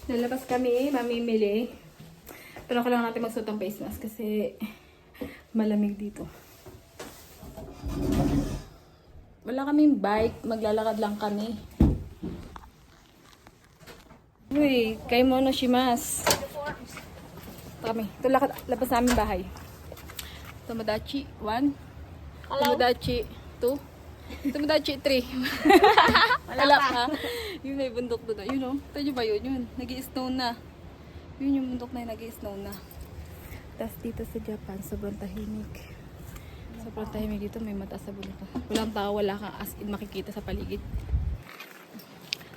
Lalabas kami, mamimili. Pero kailangan natin magsuot ng face mask kasi malamig dito. Wala kaming bike, maglalakad lang kami. Uy, kay mono shimasu. Kami. Ito labas namin bahay. Tomodachi 1. Tomodachi 2. Tomodachi 3. Wala pa. Yun may bundok doon. Yun o. Ito nyo ba yun? Yun. Nag-i-snow na. Yun yung bundok na yun. Nag-i-snow na. Tapos dito sa Japan, sobrang tahimik. Sobrang tahimik dito. May mataas sa bundok. Walang tao. Wala kang as in makikita sa paligid.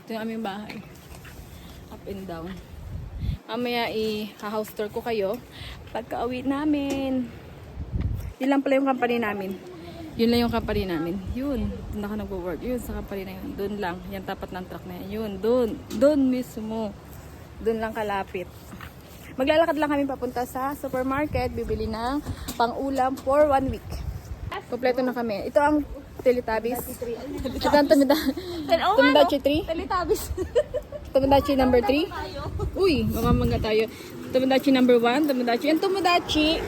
Ito yung aming bahay. Up and down. Mamaya i-house tour ko kayo. Pagka-uwi namin. Yun lang pala yung company namin. Yun lang yung company namin. Yun. Doon ako nag-work. Yun sa company na yun. Doon lang. Yan tapat ng truck na yan. Yun. Doon. Doon mismo. Doon lang kalapit. Maglalakad lang kami papunta sa supermarket. Bibili ng pang-ulam for 1 week. Kompleto na kami. Ito ang Teletubbies. Ito ang Tomodachi 3. Teletubbies. Tomodachi number 3. Uy, mamamangga tayo. Tomodachi number 1. Tomodachi. Yan Tomodachi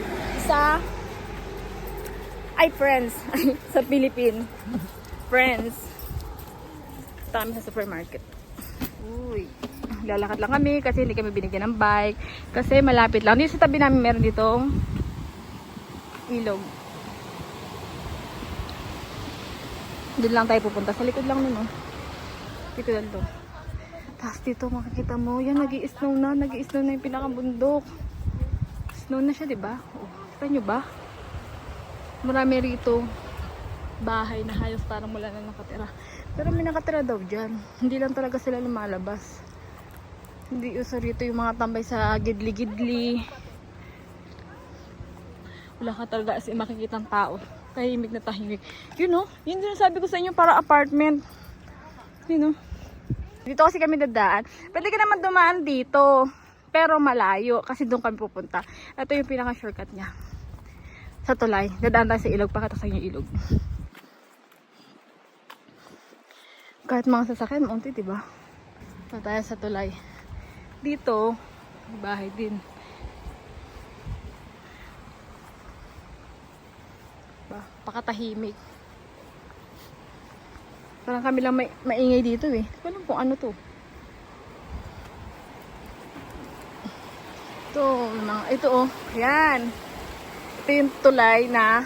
sa Friends. Sa Philippines. Friends. Ito kami sa supermarket. Uy. Lalakad lang kami kasi hindi kami binigyan ng bike. Kasi malapit lang. Dito sa tabi namin meron ditong ilog. Doon lang tayo pupunta. Sa likod lang nun, oh. Dito lang to. Tapos dito makikita mo, yan nag-i-snow na. Nag-i-snow na yung pinakabundok. Snow na siya, diba? Oh, kita nyo ba? Marami rito bahay na halos parang wala na nakatira. Pero may nakatira daw dyan. Hindi lang talaga sila lumalabas. Hindi uso rito yung mga tambay sa gidli-gidli. Wala ka talaga as in makikitang tao. Tahimik na tahimik. You know, yun din sabi ko sa inyo para apartment. You know. Dito kasi kami dadaan. Pwede ka naman dumaan dito. Pero malayo. Kasi doon kami pupunta. Ito yung pinaka-shortcut niya. Sa tulay. Dadaan tayo sa ilog. Pakita sa inyo ilog. Kahit mga sasakyan, unti, diba? Ito tayo sa tulay. Dito, bahay din. Pakatahimik. Parang kami lang maingay dito eh. Hindi ko alam kung ano to. Ito oh. Yan. Ito yung tulay na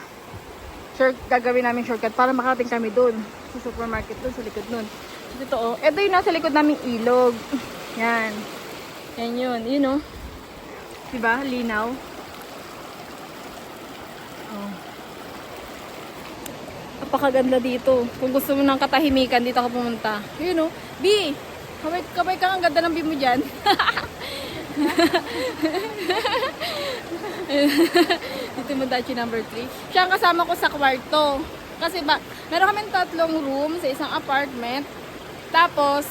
gagawin namin shortcut para makarating kami dun. Sa supermarket dun, sa likod nun. Ito oh. Ito yung nasa likod naming ilog. Yan. Yan yun. Yun oh. Diba? Linaw. Oh. Napakaganda dito. Kung gusto mo ng katahimikan, dito ka pumunta. Yun oh. B! Kabay ka, ang ganda ng B mo dyan. Dito mo Tomodachi number 3. Siya ang kasama ko sa kwarto. Kasi meron kami 3 room sa isang apartment. Tapos,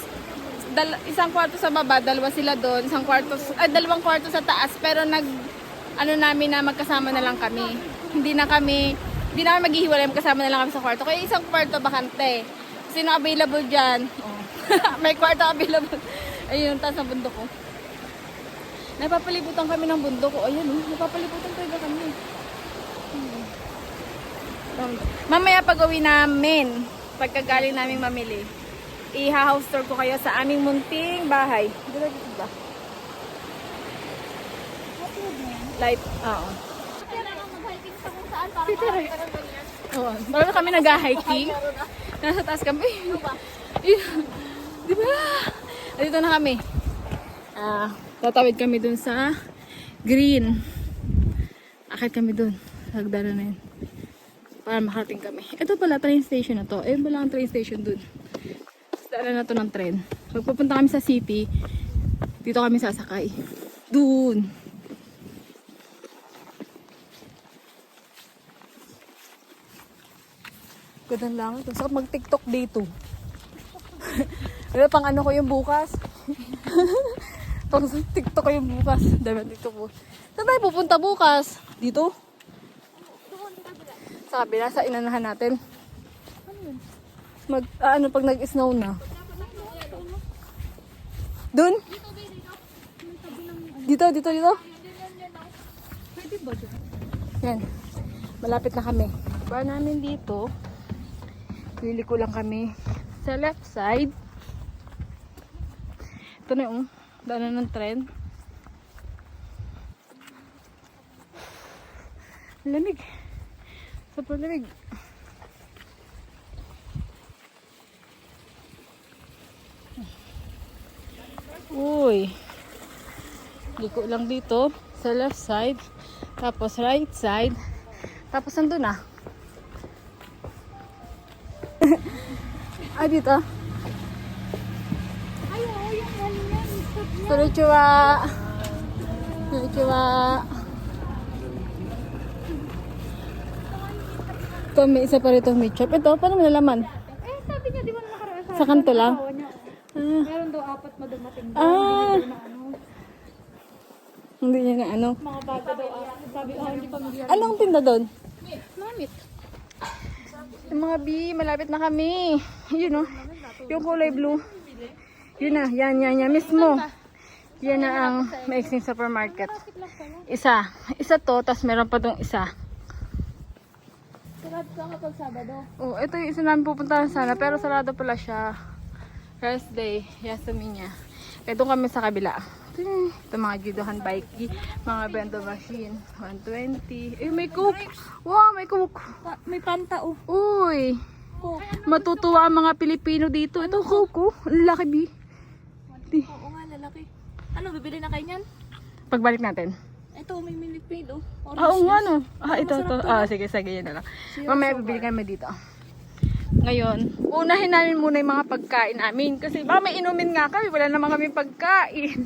isang kwarto sa baba, 2 sila doon. 2 kwarto sa taas. Pero namin na magkasama na lang kami. Hindi na kami maghihiwalay, magkasama na lang kami sa kwarto. Kaya isang kwarto bakante. Sino available dyan? Oh. May kwarto available. Ayun, taas ng bundok ko. Napapalibutan kami ng bundok ko. Ayun, napapalibutan talaga kami. Mamaya pag-uwi namin, pagkagaling namin mamili, i-house tour ko kayo sa aming munting bahay. Dito ba? Light, oo. Oo, bago kami nag-hiking. Nasa taas kami. Di ba? Dito na kami. Tatawid kami dun sa green. Akit kami dun. Hagdara na yun. Para makarating kami. Ito pala, train station na to. Eh, wala ang train station dun. Dala na to ng tren. Pag pupunta kami sa city, dito kami sasakay. Dun. Gandang lang ito. So, mag-tiktok dito. Pang ano ko yung bukas. Pang tiktok ko yung bukas. Dami tiktok ko. Saan tayo pupunta bukas? Dito? Sa kabila, sa inanahan natin. Pag nag-snow na. Dun? Dito. Pwede ba dyan? Yan. Malapit na kami. Ba namin dito. Liliko lang kami sa left side. Ito na yung daanan ng tren. Lamig. Sobrang lamig. Uy. Liko lang dito sa left side. Tapos right side. Tapos nandun na. Dito. Ay, oo, yung galing yan. Konnichiwa. Ito, may isa pa rito meat shop. Ito, paano mo nalaman? Sabi niya, di ba na nakaraan Sa kanto lang? asawa niya. Meron daw 4 na dumating daw. Ah. Hindi na Hindi niya na ano. mga bago daw. Sabi, hindi pamilya. Anong tinda doon? Mamit. Yung mga B, malapit na kami. Yun o. Yung kulay blue. Yun na, yan mismo. Yan na ang maiksing supermarket. Isa to, tas meron pa tong isa. Sarado ka kapag Sabado. Oh, ito yung isa namin pupuntahan sana, pero sarado pala siya. Rest day, Yasaminya. Kaya doon kami sa kabila. Ito mga judohan bike, mga bento machine, 120. May coke. Wow, may coke. May panta, oh. Uy, Coke. matutuwa ang mga Pilipino dito. Ito coke, ang laki B. Oo nga, lalaki. Ano, bibili na kayo niyan? Pagbalik natin. Ito, may millipede, oh. Oo nga no. Ito. Sige, yun na lang. Mamaya bibili kami dito. Ngayon, unahin namin muna yung mga pagkain namin. Kasi baka may inumin nga kami. Wala naman kami pagkain.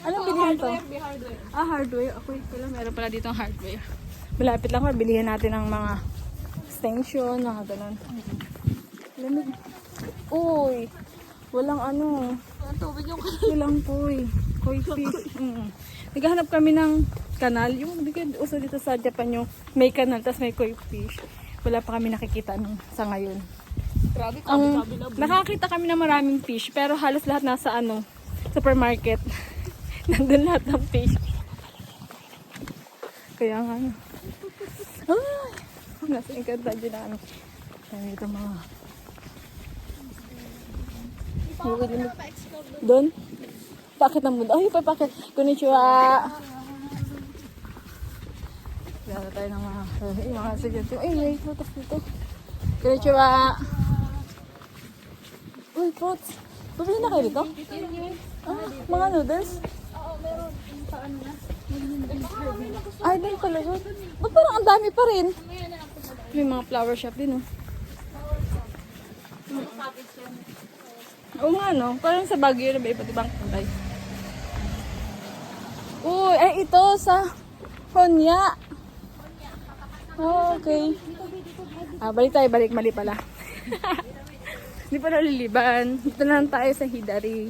Anong bilihan to? Hardware. Ako pala, meron pala dito ang hardware. Malapit lang ko. Bilihan natin ang mga extension, mga ganun. Lamig. Uy, walang ano. Ang tubig yung Walang koi fish. Naghahanap kami ng kanal. Yung uso dito sa Japan yung may kanal, tas may koi fish. Wala pa kami nakikita sa ngayon. Grabe, Nakakita kami ng maraming fish, pero halos lahat nasa supermarket. Nandun lahat ng fish. Kaya nga ay, nasa Encantadio namin. Kaya ito mga doon? Pakit ng mundo. Ay, pakit. Konnichiwa. Kaya tayo ng mga sige. Ay, may frutas dito. Konnichiwa. Uy, fruits. Bumili na kayo dito? Mga noodles? Oo, meron. Paano na? Ay, doon pala yun. Ba't parang ang dami pa rin? May mga flower shop din, oh. Oo nga, no? Parang sa Baguio na ba iba't ibang kulay. Uy, ay ito sa Honya. Oh, okay. Balik. Mali pala. Hindi pa naliliban. Dito na lang tayo sa Hidari.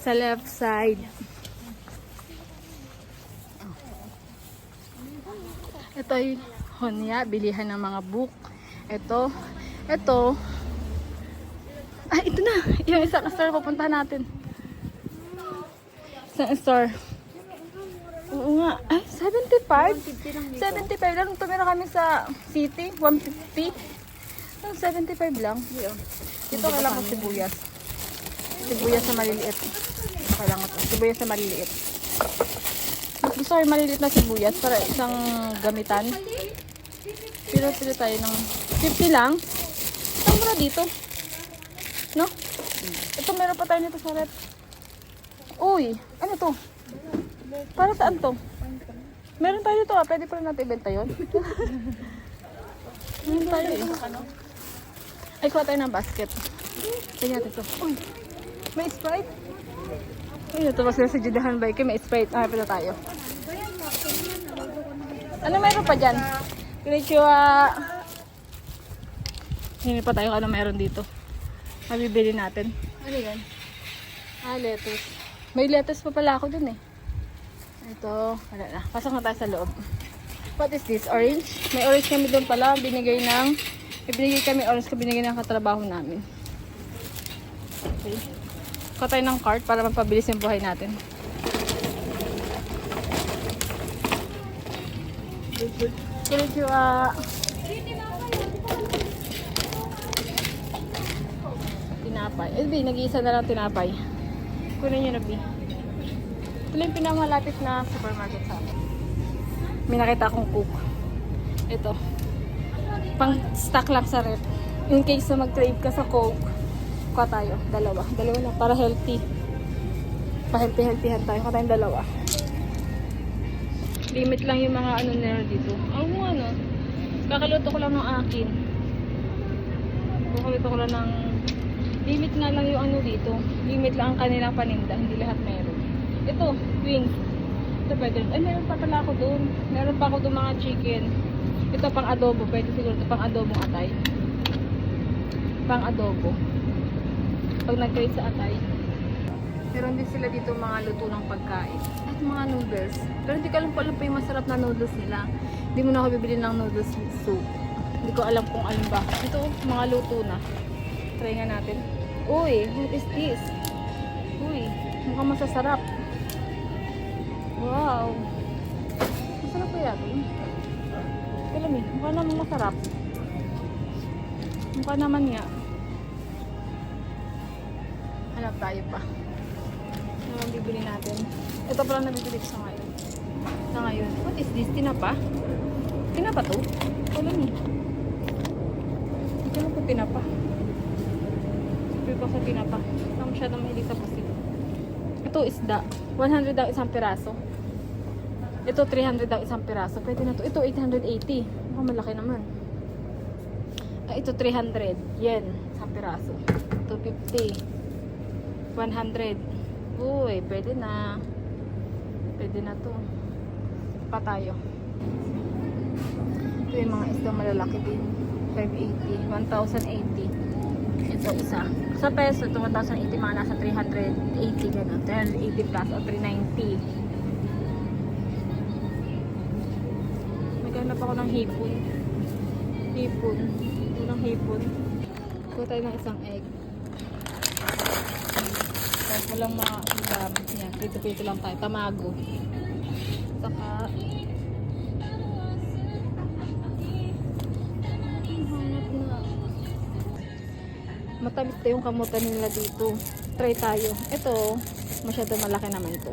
Sa left side. Ito ay Honya, bilihan ng mga book. Ito. Ito na. Yung isang store pupuntahan natin. Isang store. Oo nga. Ay, 75? 75 lang. Tumira kami sa city. 150. 75 lang. Dito kailangan ko sibuyas. Sibuyas na maliliit. Kailangan ko. Sibuyas na maliliit. Gusto ko yung maliliit na sibuyas para isang gamitan. Pero tayo ng 50 lang. Ang mura dito. No? Ito meron pa tayo nito sa rep. Uy, ano to? Para saan to? Meron tayo dito pwede pa rin natin ibenta yun. Meron tayo Ay, kuha tayo ng basket. Tingnan natin ito. Uy, may Sprite? Uy, ito mas sa Judahan Bike, may Sprite. Pila tayo. Ano meron pa dyan? Konnichiwa. Hindi pa tayo ano meron dito. Mabibili natin. Ano yan? Lettuce. May lettuce pa pala ako dun eh. Ito, wala na. Pasok na tayo sa loob. What is this? Orange? May orange kami doon pala. Binigay kami orange ko binigay ng katrabaho namin. Okay. Kuha tayo ng cart para magpabilis yung buhay natin. Konnichiwa. Tinapay. Eh, B, nag-iisa na lang tinapay. Kunin nyo na, B. Ito lang yung pinakamalapit na supermarket sa amin. May nakita akong cook. Ito. Pang stock lang sa rep. In case na mag-trade ka sa Coke, kuha tayo. Dalawa lang. Para healthy. Pa-healthy-healthyhan tayo. Kuha tayong dalawa. Limit lang yung mga ano nila dito. Ang ano. Kakaluto ko lang ng akin. Kakaluto ko lang ng... Limit nga lang yung ano dito. Limit lang ang kanilang paninda. Hindi lahat meron. Ito, wings. Ito pwede. Ay, meron pa pala ako doon. Meron pa ako doon mga chicken. Ito pang adobo. Pwede siguro ito pang adobong atay. Pang adobo. Pag nag-trade sa atay. Meron din sila dito mga luto ng pagkain. At mga noodles. Pero hindi ko alam kung alam pa yung masarap na noodles nila. Hindi mo na ako bibili ng noodles soup. Hindi ko alam kung alin ba. Ito, mga luto na. Try nga natin. Uy, what is this? Uy, mukhang masasarap. Wow. Masarap kaya ito? Alam eh, mukha naman masarap. Mukha naman nga. Hanap tayo pa. Ano ang bibili natin? Ito pala nabibili ko sa ngayon. Sa ngayon. What is this? Tinapa? Tinapa to? Alam eh. Hindi ko kung tinapa. Sabi ko sa tinapa. Hindi ako masyadong mahilig sa pusit. Ito isda. 100 daw isang piraso. Ito 300 daw isang piraso. Pwede na to. Ito 880. Mukhang malaki naman. Ito 300 yen isang piraso. 250. 100. Uy, pwede na. Pwede na to. Pa tayo. Ito yung mga isda malalaki din. 580. 1,080. Ito isa. Sa peso, ito 1,080. Mga nasa 380. Ganun. 380 plus o 390. Naghanap ako ng hipon. Hipon. Unang hipon. Kuha tayo ng isang egg. Tapos walang mga ulam. Yan, dito lang tayo. Tamago. Saka matamis na yung kamutan nila dito. Try tayo. Ito, masyado malaki naman ito.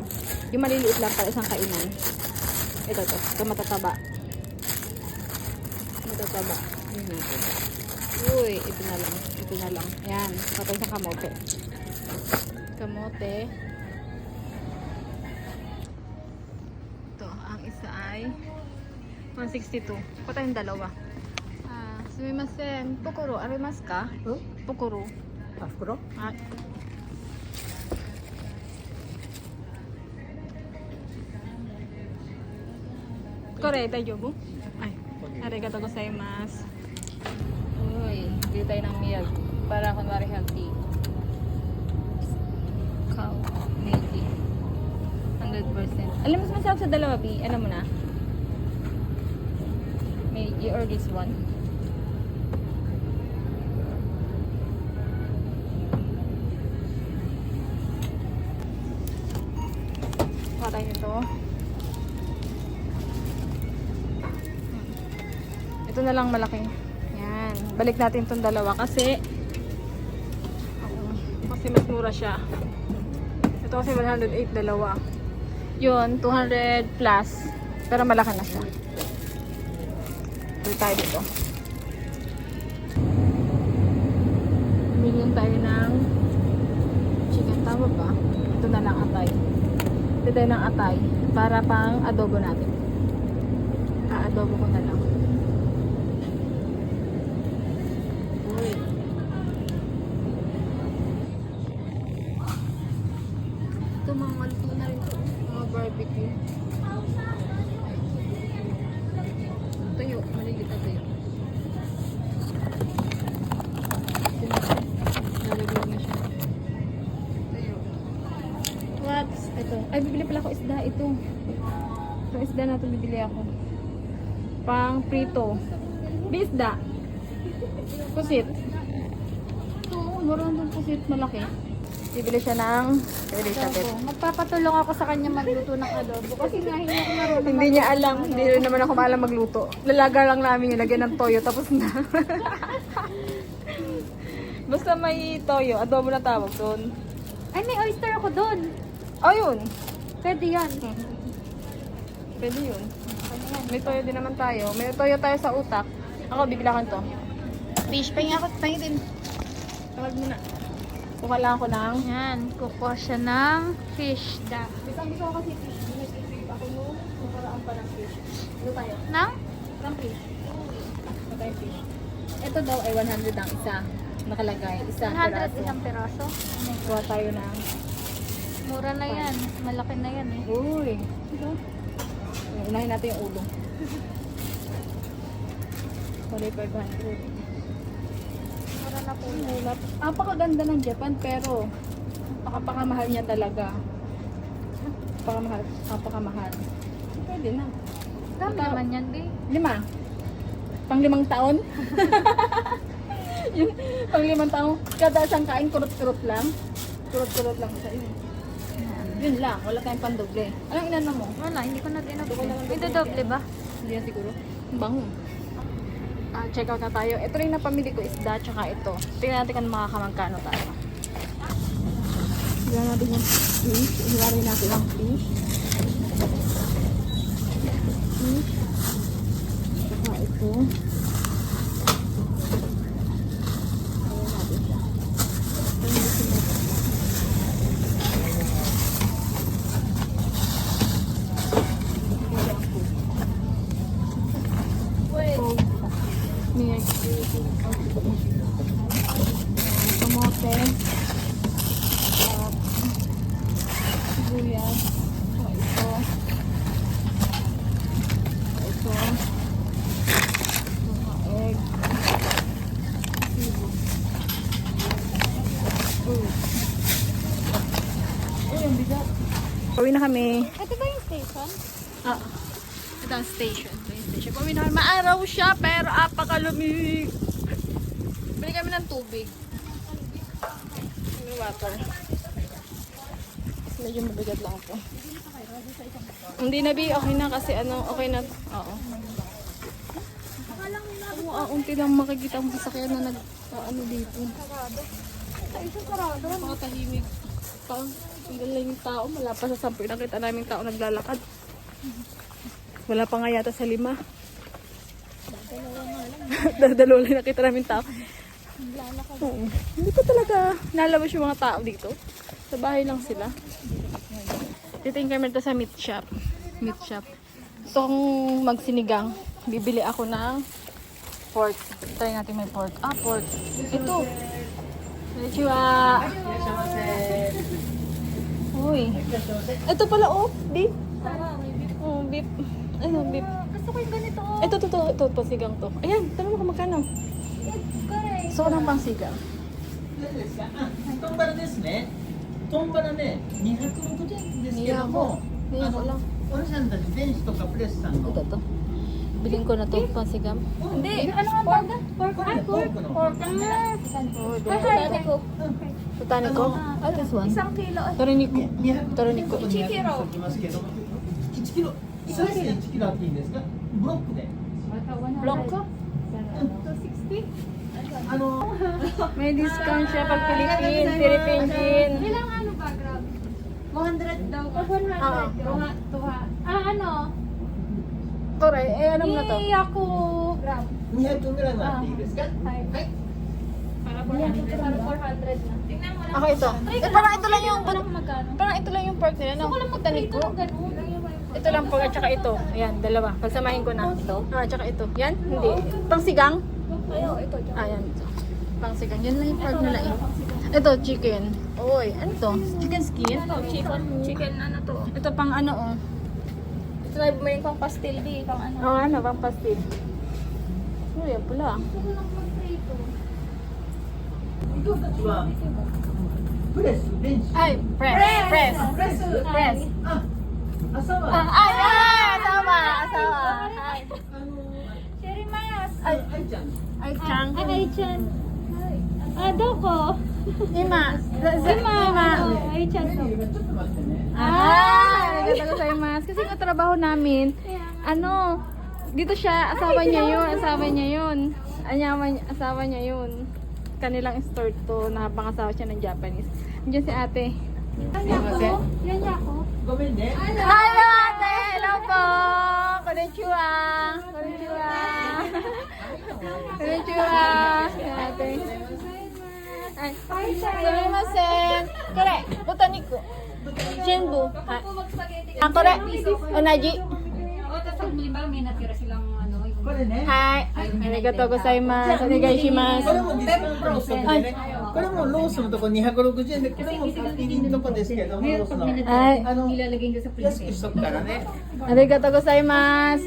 Yung maliliit lang para isang kainan. Ito to. Ito matataba. Matataba. Yun natin. Uy, ito na lang. Ito na lang. Yan. Patay sa kamote. Kamote. Ito. Ang isa ay 162. Patay yung dalawa. Sumimasen. Pokoro. Arimasu ka? Pokoro. Pakuro? Ah. Kore, daijoubu? Ay. Arigatou gozaimasu. Uy, bili tayo ng milk. Para kunwari healthy. Cow. Milky. 100%. Alam mo, mas masarap sa dalawa, B. Alam mo na? Milky or this one? Patay nito. Ito na lang malaki. Yan. Balik natin itong dalawa kasi mas mura siya. Ito kasi 108 dalawa. Yun, 200 plus. Pero malaki na siya. Balik tayo dito. Bilhin tayo ng chicken. Tama ba? Ito na lang atay. Ito tayo ng atay para pang adobo natin. Adobo ko na lang. Uy. Ito mga maluto na rin ito. Mga barbecue. Tayo. Maligit na tayo. Nalaglag na siya. Tayo. What? Ito. Ay, bibili pala ako isda. Ito. Itong isda na ito bibili ako. Pang prito. Bisda. Pusit. Ito. Mura nandun pusit. Malaki. Bibili siya ng Elizabeth. Adobo. Magpapatulong ako sa kanya magluto ng adobo. Kasi nga hindi ako marunong. Hindi niya alam. Hindi rin naman ako maalam magluto. Lalaga lang namin yung lagyan ng toyo. Tapos na. Basta may toyo. Adobo na tawag doon. Ay, may oyster ako doon. Ayun. Pwede yan. Pwede yun. May toyo din naman tayo. May toyo tayo sa utak. Ako, bigla to. Fish. Pahinga ako. Pahinga din. Tawag mo na. Kuha lang ako ng... Yan. Kukuha siya ng fish da. Isang gusto ko kasi fish. Binag-trip ako nung nakaraan pa ng fish. Ano tayo? Nang? Ng fish. Ano tayong fish? Ito daw ay 100 ang isa. Nakalagay. Isa. 100 isang peraso. Kuha tayo ng... Mura na yan. Malaki na yan eh. Uy. Unahin natin yung ulo. Sorry, 500. Mura na po yan. Ulap. Napakaganda ng Japan pero napakamahal niya talaga. Napakamahal. Pwede na. Dami naman yan, di. 5. Pang 5 taon? Yung pang 5 taon, kada isang kain, kurot-kurot lang. Kurot-kurot lang sa iyo. Yun lang, wala tayong pandoble. Anong inano mo? Wala, hindi ko na dinoble. May dodoble ba? Hindi na siguro. Ang bango. Check out na tayo. Ito rin na pamili ko isda, tsaka ito. Tingnan natin kung makakamagkano tayo. Tingnan natin yung fish. Iwari natin ang fish. Fish. Tsaka ito. Iwari natin siya. Kamote, sibuyas, ito, mga egg, ang bigat. Pauwi na kami. Ito ba yung station? Ito ang station. Pauwi na kami. Maaraw siya pero apakalamig. Bili kami ng tubig. May water. Medyo mabigat lang po. Hindi na bi, okay na kasi okay na. Oo. Unti lang makikita ang sasakyan na dito. Ay, isa sarado. Tahimik. Tingnan lang yung tao. Wala pa sa 10. Nakita namin tao naglalakad. Wala pa nga yata sa 5. Dalawa lang nakita namin tao. Oo. Hindi ko talaga nalabas yung mga tao dito. Sa bahay lang sila. Dito yung kami sa meat shop. Meat shop. Itong magsinigang. Bibili ako ng pork. Try natin may pork. Pork. Ito. Konnichiwa. Uy. Ito pala beef. Beef. Ano, beef. Gusto ko yung ganito. Ito, pasigang to. Ayan, tanong mo kung magkano. So, ng pangsigang. 豚バラですね。豚バラね、260円ですけども、おじさんたち電子とかプレスさんの Ito to. Bilhin ko na to, pangsigang. Hindi. Ano nga ba? Pork. pork の Oh, Botaniko. This one. 1 kilo. Toroniko. 200 Toroniko. 1キロきますけど、1キロ、サイズで1キロあっていいんですか？ブロックで。 Block. 260? May discount siya pag Philippine Gin. Ilang ano ba, grab? 100 daw. 100. Ano? Toray, ano mo na to? Ako. Grab. 200グラムあっていいですか？はい。はい。 Para 400 na. Tingnan mo lang. Ako ito. Parang ito lang yung Magkano? parang ito lang yung pork nila, no? Ako lang Botaniko. magprito ng ganun. Ito lang pork at saka ito. Ayan, dalawa. Pagsamahin ko na. Ito? Tsaka ito. Yan? Hindi. Pangsigang? Ayaw, ito. Ayan. Pangsigang. Yan lang yung pork nila eh. Ito, chicken. Oy, ano to? Chicken skin? Chicken ano to? Ito pang ano oh. Ito na bumili pang pastil di. Pang ano. Oh, ano, pang pastil. Oh, yan pula. はプレス、電子。 Ay, press. Press. Press. 朝は Ay, asawa. Hi. Cherry Mayas.愛ちゃん。Ay, Chang. Ay, Chan. Doko. Ima. Ima. Ay, chat ko. Arigatou gozaimasu. Kasi yung trabaho namin, dito siya, asawa niya yun. Asawa niya yun. Kanilang store to, na pangasawa siya ng Japanese. Nandiyan si ate. Yan ako. Gomende. Hello ate! Hello po! Konnichiwa! Konnichiwa! Konnichiwa! Yan ate. Ay, sumimasen. Kore, botaniku. Jinbu. Kore, onaji. O, tapos pag halimbawa may natira silang ano, yung これね。 Hi. Arigatou gozaimasu. Onegaishimasu. これもディスカウントローソンでね。これもローソンのとこ260円で、これもパッケージのとこですけども、ローソンの。 Ay. nilalagay nyo sa 安くしとくからね。 Arigatou gozaimasu.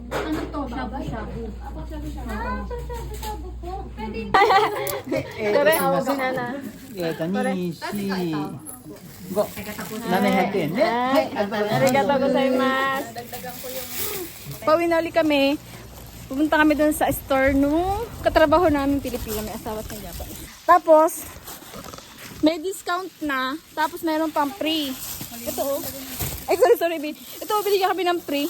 Ano to? Shabu-shabu. Shabu-shabu po. Pwede Kore, nana. 2、4、5。700円ね。はい、ありがとうございます。 Arigatou gozaimasu. Pauwi na ulit kami. Pupunta kami dun sa store nung katrabaho namin Pilipino. May asawa sa Japan. Tapos, may discount na. Tapos, mayroon pang free. Ito oh. Ay, sorry, babe. Ito, binigyan kami ng free.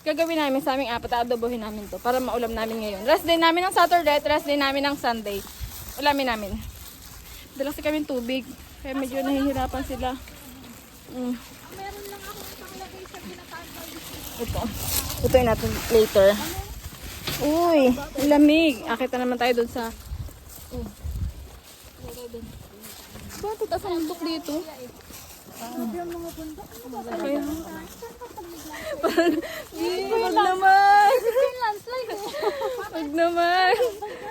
Gagawin namin sa aming apat. Adobohin namin to para maulam namin ngayon. Rest day namin ng Saturday at rest day namin ng Sunday. Ulamin namin. Dala kasi kami tubig. Kaya medyo nahihirapan sila. Ito natin later. Uy, ang lamig. Akit na naman tayo doon sa... Bakit taas ang bundok dito? Wag naman. Wag naman.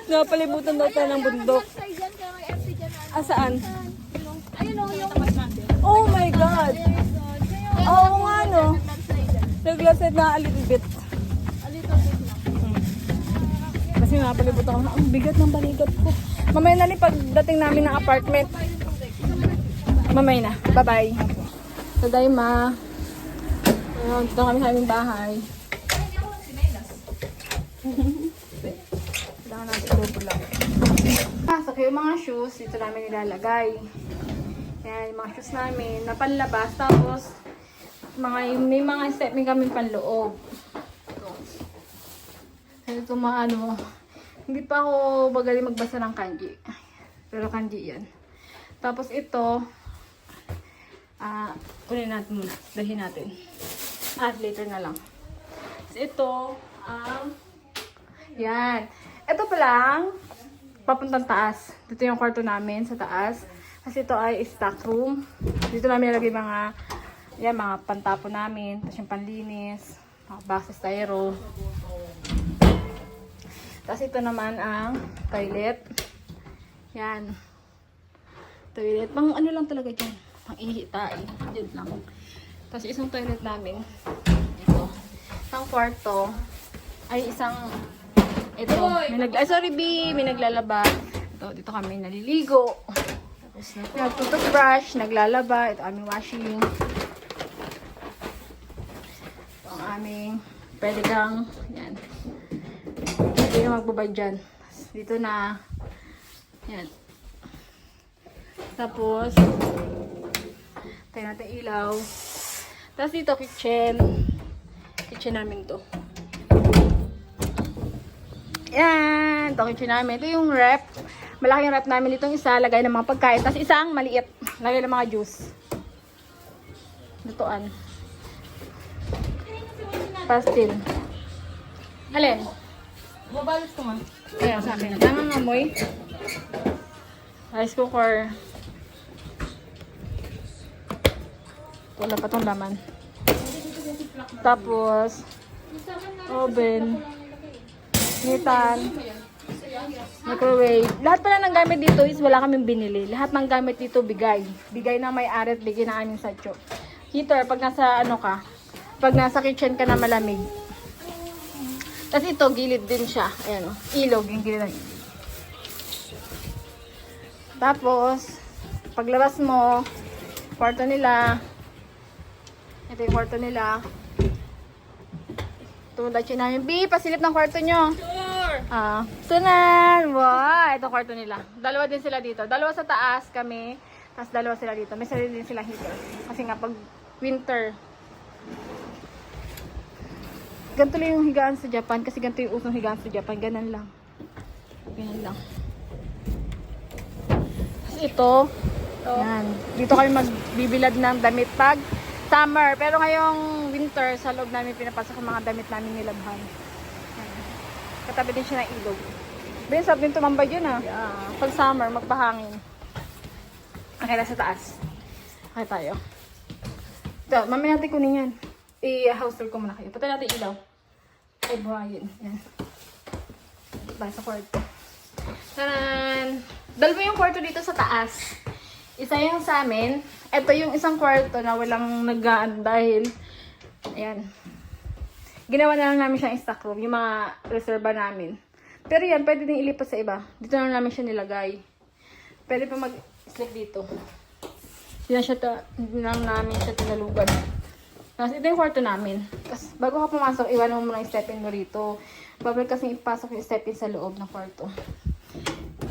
Napalibutan daw tayo ng bundok. Asaan? Oh my God. Oo nga no. Naglasad na a little bit. Kasi napalibot ako. Ang bigat ng balikat ko. Mamaya na rin pagdating namin ng apartment. Mamaya na. Bye-bye. Tadaima. Ayun, dito kami sa aming bahay. Kailangan natin ito lang. Pasok yung mga shoes. Dito namin nilalagay. Yan, yung mga shoes namin. Na panlabas. Tapos, may mga step kami panloob. Ito mga hindi pa ako magaling magbasa ng kanji. Pero kanji yan. Tapos ito, kunin natin muna. Dalhin natin. Later na lang. Tapos ito, yan. Ito pa lang, papuntang taas. Dito yung kwarto namin sa taas. Kasi ito ay stock room. Dito namin nilagay mga pantapo namin. Tapos yung panlinis, mga boxes styro. Tapos ito naman ang toilet. Yan. Toilet. Pang ano lang talaga dyan. Pang ihita eh. Dyan lang. Tapos isang toilet namin. Ito. Isang kwarto. Ay isang... Ito. Sorry B. May naglalaba. Ito. Dito kami naliligo. Nagtutubrush. Naglalaba. Ito aming washing. Ito ang aming... Pwede kang... Yan. Hindi na magbabay dyan. Dito na. Yan. Tapos, tayo natin ilaw. Tapos dito, kitchen. Kitchen namin to. Yan. Ito kitchen namin. Ito yung rep. Malaki yung rep namin. Itong isa, lagay ng mga pagkain. Tapos isang maliit. Lagay ng mga juice. Lutuan. Pastil. Alin? Mabalot ko nga. Ayan, sa akin. Tamang amoy. Rice cooker. Wala pa tong laman. Tapos, oven. Nitan. Microwave. Lahat pala ng gamit dito is wala kaming binili. Lahat ng gamit dito bigay. Bigay na may-ari at bigay na aming satyo. Heater, pag nasa pag nasa kitchen ka na malamig. Tapos ito, gilid din siya. Ayan o. Ilog, yung gilid ng ilog. Tapos, paglabas mo, kwarto nila. Ito yung kwarto nila. Tumudachi namin. B, pasilip ng kwarto nyo. Sure! Tunan! Wow! Ito kwarto nila. Dalawa din sila dito. Dalawa sa taas kami. Tapos dalawa sila dito. May sarili din sila heater. Kasi nga pag winter. Ganito lang yung higaan sa Japan. Kasi ganito yung usong higaan sa Japan. Ganun lang. Ganun lang. Tapos ito. Yan. Dito kami magbibilad ng damit pag summer. Pero ngayong winter, sa loob namin pinapasok ang mga damit namin nilabhan. Katabi din siya ng ilog. Ben, sarap din tumambay yun ah. Yeah. Pag summer, magpahangin. Okay na sa taas. Okay tayo. Ito, mamaya natin kunin yan. I-house tour ko muna kayo. Patay natin ilaw. Ay, Brian. Yan. Bye sa kwarto. Taran! Dalawa yung kwarto dito sa taas. Isa yung sa amin. Ito yung isang kwarto na walang nagaan dahil ayan. Ginawa na lang namin siyang stock room, yung mga reserva namin. Pero yan, pwede din ilipat sa iba. Dito na lang namin siya nilagay. Pwede pa mag-sleep dito. Hindi lang namin siya tinalugan. Tapos ito yung kwarto namin. Tapos bago ka pumasok, iwan mo muna yung step-in mo rito. Babalik kasi ipasok yung step-in sa loob ng kwarto.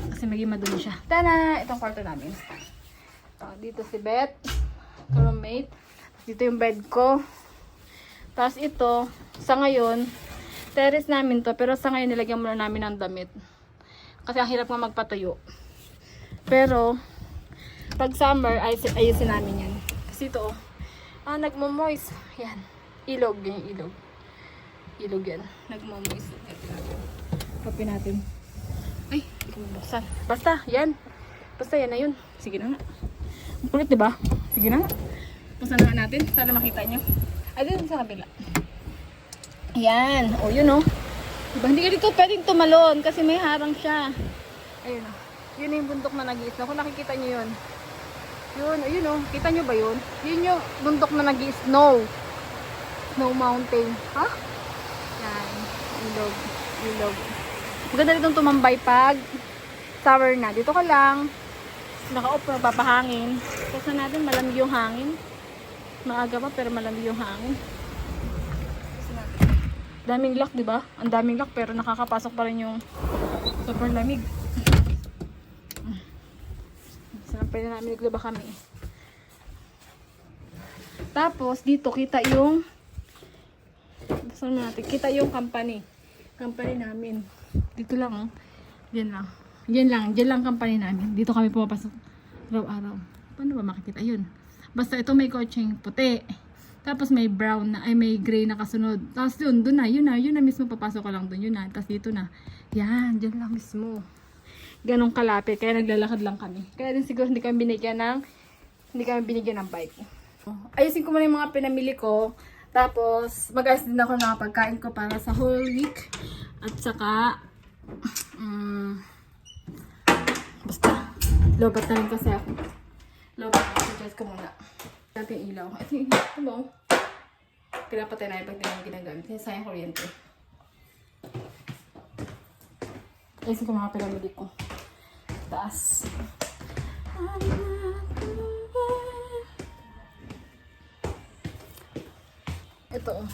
Kasi maging madumi siya. Tada! Itong kwarto namin. Dito si Beth, roommate. Dito yung bed ko. Tapos ito, sa ngayon, terrace namin to, pero sa ngayon nilagyan muna namin ng damit. Kasi ang hirap nga magpatayo. Pero, pag summer, ayusin namin yan. Kasi ito, nagmo-moist. Yan. Ilog, yan yung ilog. Ilog yan. Nagmo-moist. Kapi natin. Ay, hindi ko mabuksan. Basta, yan. Basta yan na yun. Sige na nga. Kulit, diba? Sige na nga. Buksan na nga natin para makita nyo. Ay, dito sa kabila. Ayan. O, yun o. Diba? Hindi ka dito pwedeng tumalon kasi may harang siya. Ayun o. Yun yung bundok na nag-i-snow. Kung nakikita nyo yun. Yun o. Kita nyo ba yun? Yun yung bundok na nag-i-snow. Snow mountain. Ha? Yan. Ilog. Ilog. Maganda ditong tumambay pag summer na. Dito ka lang. Naka-off na papahangin. Kasi natin malamig yung hangin. Maaga pa pero malamig yung hangin. Daming lock, di ba? Ang daming lock pero nakakapasok pa rin yung super lamig. Sarap pwede namin naglaba kami. Tapos dito kita yung saan natin? Kita yung company. Company namin. Dito lang oh. Diyan lang. Diyan lang company namin. Dito kami pumapasok araw-araw. Paano ba makikita yun? Basta ito may kotseng puti. Tapos may brown na, ay may gray na kasunod. Tapos yun na mismo papasok ka lang dun. Yun na, tapos dito na. Yan, dyan lang mismo. Ganong kalapit. Kaya naglalakad lang kami. Kaya din siguro hindi kami binigyan ng bike. Ayusin ko muna yung mga pinamili ko. Tapos, mag-ayos din ako ng pagkain ko para sa whole week. At saka, basta, lobat na rin kasi ako. Lobat, adjust ko muna. Natin yung ilaw. Ito yung ilaw. Ito ba? Pinapatay na yung pag di namin ginagamit. Kasi sayang kuryente. Ayusin ko mga pinamili ko. Taas. Ito oh.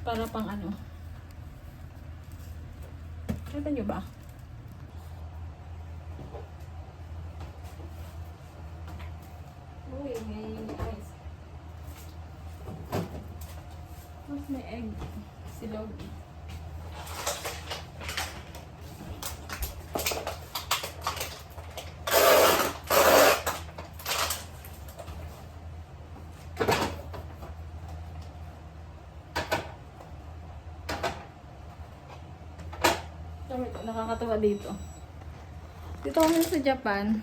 Para pang ano. Kita nyo ba? Uy, may ice. Tapos may egg. Silog. Nakakatawa dito. Dito kami sa Japan,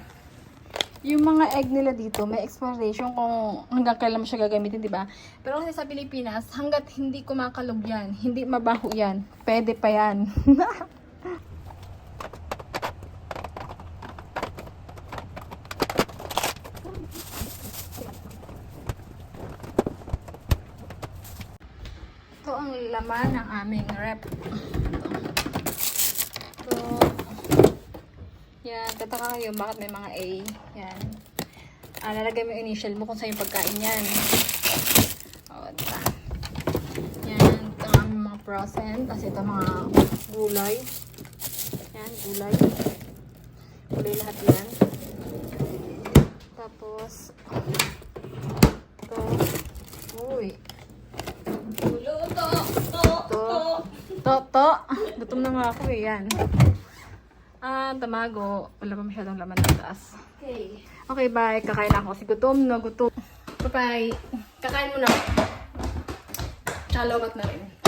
yung mga egg nila dito, may expiration kung hanggang kailan mo siya gagamitin, di ba? Pero kasi sa Pilipinas, hanggat hindi kumakalog yan, hindi mabaho yan, pwede pa yan. Ito ang laman ng aming rep. Yan, tataka kayo bakit may mga A. Yan. Lalagay mo yung initial mo kung saan yung pagkain yan. O, diba? Yan, ito ang aming mga frozen. Tapos ito mga gulay. Yan, gulay. Gulay lahat yan. Tapos, ito. Uy. Luto. To. Gutom na nga ako eh. Yan. Tamago. Wala pa masyadong laman sa taas. Okay. Okay, bye. Kakain na ako kasi gutom na gutom. Bye-bye. Kakain mo na. Tsaka lobat na rin.